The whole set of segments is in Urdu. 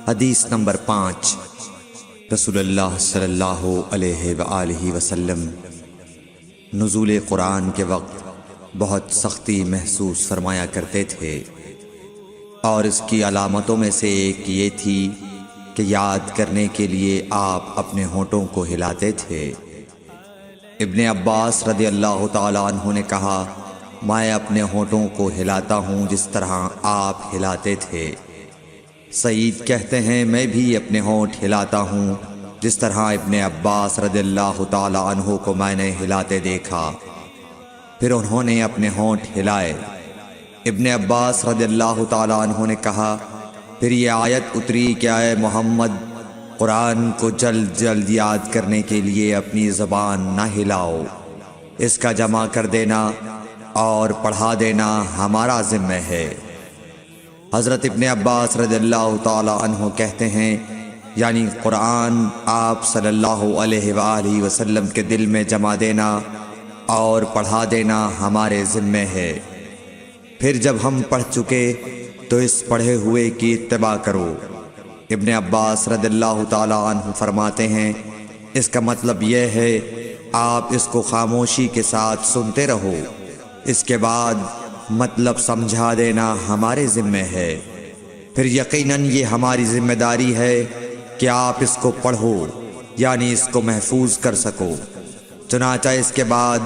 حدیث نمبر 5۔ رسول اللہ صلی اللہ علیہ وآلہ وسلم نزول قرآن کے وقت بہت سختی محسوس فرمایا کرتے تھے، اور اس کی علامتوں میں سے ایک یہ تھی کہ یاد کرنے کے لیے آپ اپنے ہونٹوں کو ہلاتے تھے۔ ابن عباس رضی اللہ تعالیٰ عنہ نے کہا، میں اپنے ہونٹوں کو ہلاتا ہوں جس طرح آپ ہلاتے تھے۔ سعید کہتے ہیں، میں بھی اپنے ہونٹ ہلاتا ہوں جس طرح ابن عباس رضی اللہ تعالیٰ عنہ کو میں نے ہلاتے دیکھا۔ پھر انہوں نے اپنے ہونٹ ہلائے۔ ابن عباس رضی اللہ تعالیٰ عنہ نے کہا، پھر یہ آیت اتری کہ اے محمد، قرآن کو جلد جلد یاد کرنے کے لیے اپنی زبان نہ ہلاؤ، اس کا جمع کر دینا اور پڑھا دینا ہمارا ذمہ ہے۔ حضرت ابن عباس رضی اللہ تعالی عنہ کہتے ہیں، یعنی قرآن آپ صلی اللہ علیہ وآلہ وسلم کے دل میں جمع دینا اور پڑھا دینا ہمارے ذمہ ہے۔ پھر جب ہم پڑھ چکے تو اس پڑھے ہوئے کی اتباع کرو۔ ابن عباس رضی اللہ تعالی عنہ فرماتے ہیں، اس کا مطلب یہ ہے آپ اس کو خاموشی کے ساتھ سنتے رہو، اس کے بعد مطلب سمجھا دینا ہمارے ذمہ ہے۔ پھر یقیناً یہ ہماری ذمہ داری ہے کہ آپ اس کو پڑھو، یعنی اس کو محفوظ کر سکو۔ چنانچہ اس کے بعد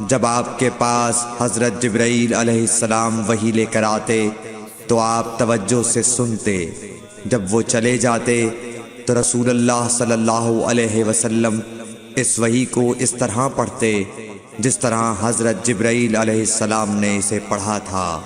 جب آپ کے پاس حضرت جبرائیل علیہ السلام وحی لے کر آتے تو آپ توجہ سے سنتے، جب وہ چلے جاتے تو رسول اللہ صلی اللہ علیہ وسلم اس وحی کو اس طرح پڑھتے جس طرح حضرت جبرائیل علیہ السلام نے اسے پڑھا تھا۔